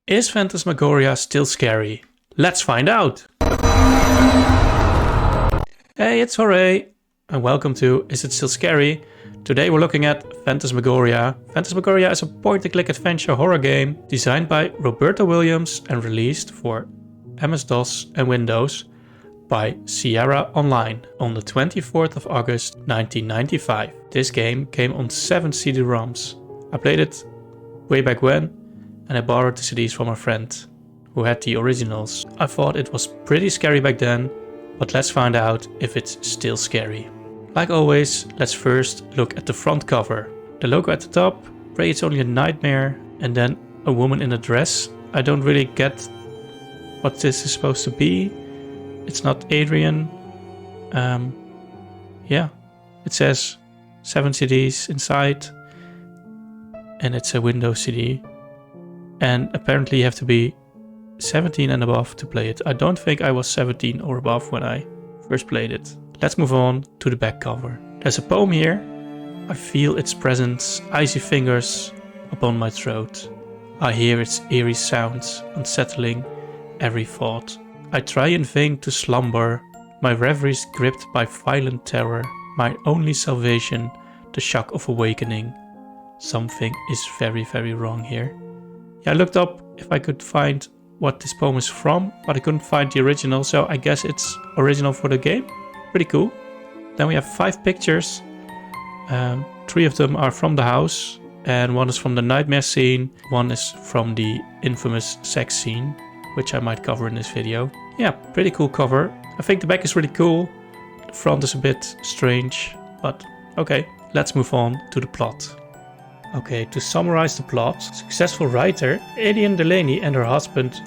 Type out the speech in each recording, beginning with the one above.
Is Phantasmagoria still scary? Let's find out! Hey, it's Hooray! And welcome to Is It Still Scary? Today we're looking at Phantasmagoria. Phantasmagoria is a point-and-click adventure horror game designed by Roberta Williams and released for MS-DOS and Windows by Sierra Online on the 24th of August 1995. This game came on 7 CD-ROMs. I played it way back when, and I borrowed the CDs from a friend who had the originals. I thought it was pretty scary back then, but let's find out if it's still scary. Like always, let's first look at the front cover. The logo at the top, pray it's only a nightmare, and then a woman in a dress. I don't really get what this is supposed to be. It's not Adrian. Yeah, it says 7 CDs inside, and it's a Windows CD. And apparently you have to be 17 and above to play it. I don't think I was 17 or above when I first played it. Let's move on to the back cover. There's a poem here. I feel its presence, icy fingers upon my throat. I hear its eerie sounds, unsettling every thought. I try in vain to slumber, my reveries gripped by violent terror. My only salvation, the shock of awakening. Something is very, very wrong here. Yeah, I looked up if I could find what this poem is from, but I couldn't find the original, so I guess it's original for the game. Pretty cool. Then we have 5 pictures. 3 of them are from the house, and 1 is from the nightmare scene. 1 is from the infamous sex scene, which I might cover in this video. Yeah, pretty cool cover. I think the back is really cool. The front is a bit strange, but okay. Let's move on to the plot. Okay, to summarize the plot, successful writer Adrienne Delaney and her husband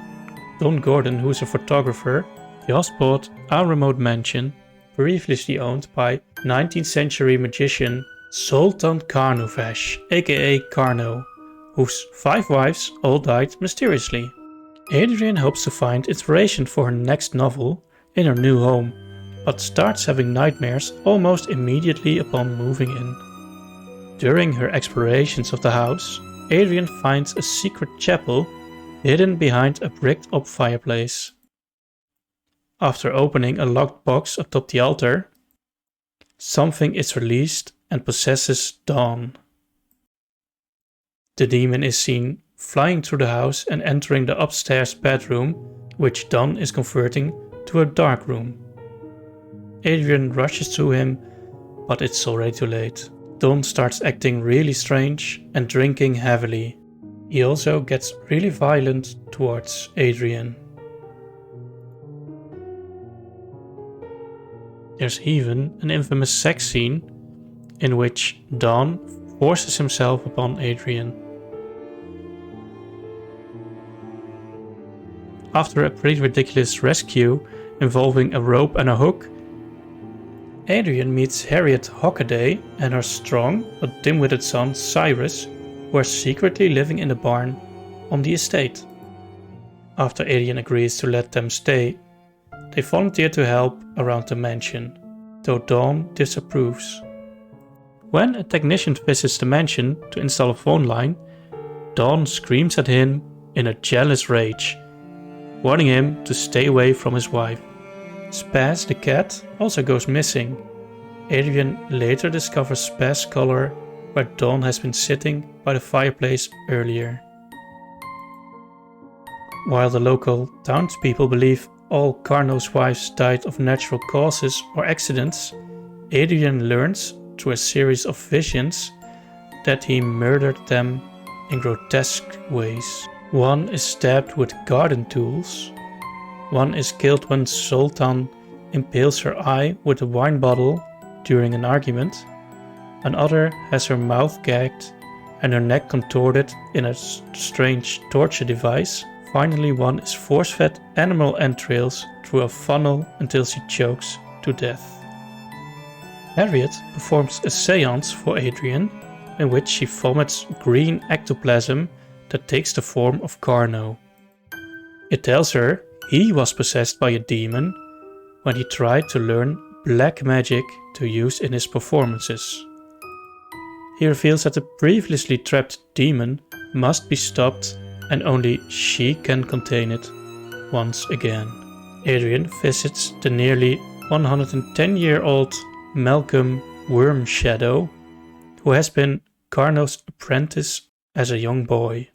Don Gordon, who is a photographer, just bought a remote mansion previously owned by 19th century magician Sultan Carnouvesh, aka Carno, whose 5 wives all died mysteriously. Adrienne hopes to find inspiration for her next novel in her new home, but starts having nightmares almost immediately upon moving in. During her explorations of the house, Adrienne finds a secret chapel hidden behind a bricked-up fireplace. After opening a locked box atop the altar, something is released and possesses Dawn. The demon is seen flying through the house and entering the upstairs bedroom, which Dawn is converting to a dark room. Adrienne rushes to him, but it's already too late. Don starts acting really strange and drinking heavily. He also gets really violent towards Adrienne. There's even an infamous sex scene in which Don forces himself upon Adrienne. After a pretty ridiculous rescue involving a rope and a hook, Adrienne meets Harriet Hockaday and her strong but dim-witted son Cyrus, who are secretly living in the barn on the estate. After Adrienne agrees to let them stay, they volunteer to help around the mansion, though Dawn disapproves. When a technician visits the mansion to install a phone line, Dawn screams at him in a jealous rage, warning him to stay away from his wife. Spaz the cat also goes missing. Adrienne later discovers Spaz's collar where Dawn has been sitting by the fireplace earlier. While the local townspeople believe all Carno's wives died of natural causes or accidents, Adrienne learns through a series of visions that he murdered them in grotesque ways. 1 is stabbed with garden tools. 1 is killed when Sultan impales her eye with a wine bottle during an argument. Another has her mouth gagged and her neck contorted in a strange torture device. Finally, 1 is force-fed animal entrails through a funnel until she chokes to death. Harriet performs a seance for Adrienne, in which she vomits green ectoplasm that takes the form of Carno. It tells her he was possessed by a demon when he tried to learn black magic to use in his performances. He reveals that the previously trapped demon must be stopped and only she can contain it once again. Adrian visits the nearly 110-year-old Malcolm Wormshadow, who has been Carno's apprentice as a young boy.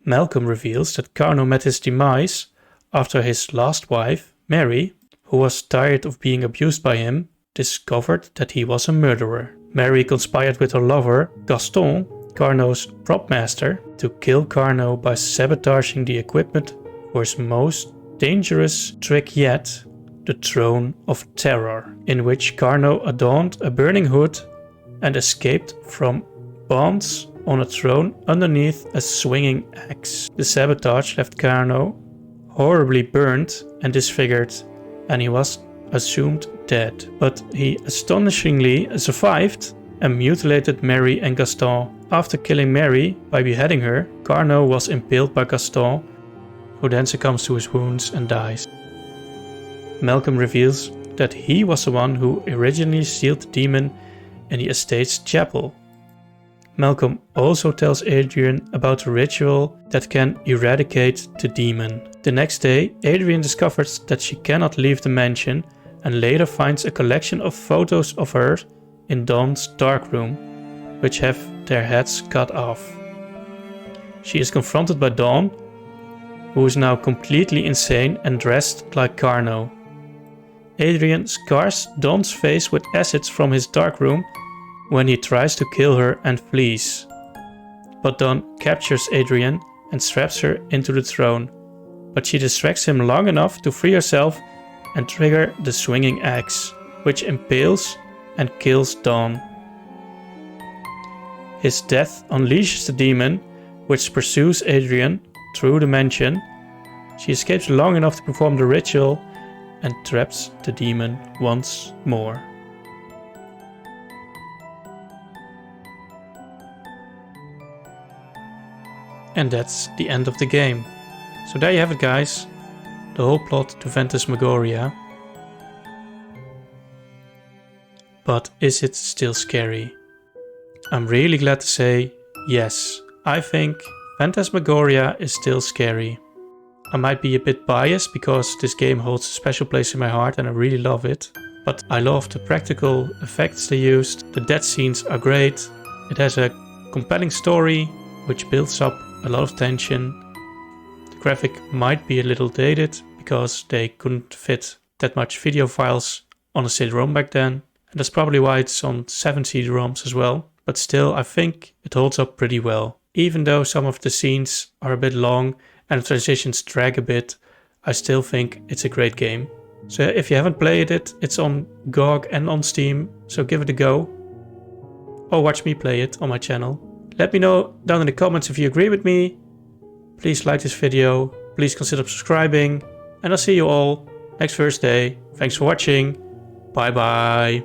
Malcolm reveals that Carno met his demise after his last wife, Mary, who was tired of being abused by him, discovered that he was a murderer. Mary conspired with her lover, Gaston, Carno's prop master, to kill Carno by sabotaging the equipment for his most dangerous trick yet, the Throne of Terror, in which Carno adorned a burning hood and escaped from bonds on a throne underneath a swinging axe. The sabotage left Carno horribly burned and disfigured, and he was assumed dead. But he astonishingly survived and mutilated Mary and Gaston. After killing Mary by beheading her, Carno was impaled by Gaston, who then succumbs to his wounds and dies. Malcolm reveals that he was the one who originally sealed the demon in the estate's chapel. Malcolm also tells Adrian about a ritual that can eradicate the demon. The next day, Adrian discovers that she cannot leave the mansion and later finds a collection of photos of her in Dawn's darkroom, which have their heads cut off. She is confronted by Dawn, who is now completely insane and dressed like Carno. Adrian scars Dawn's face with acids from his darkroom when he tries to kill her and flees. But Dawn captures Adrian and straps her into the throne, but she distracts him long enough to free herself and trigger the swinging axe, which impales and kills Dawn. His death unleashes the demon, which pursues Adrian through the mansion. She escapes long enough to perform the ritual and traps the demon once more. And that's the end of the game. So there you have it, guys. The whole plot to Phantasmagoria. But is it still scary? I'm really glad to say yes. I think Phantasmagoria is still scary. I might be a bit biased because this game holds a special place in my heart and I really love it. But I love the practical effects they used. The death scenes are great. It has a compelling story which builds up a lot of tension. The graphic might be a little dated because they couldn't fit that much video files on a CD-ROM back then. And that's probably why it's on 7 CD-ROMs as well. But still, I think it holds up pretty well. Even though some of the scenes are a bit long and the transitions drag a bit, I still think it's a great game. So if you haven't played it, it's on GOG and on Steam, so give it a go. Or watch me play it on my channel. Let me know down in the comments if you agree with me. Please like this video, please consider subscribing, and I'll see you all next Thursday. Thanks for watching, bye bye.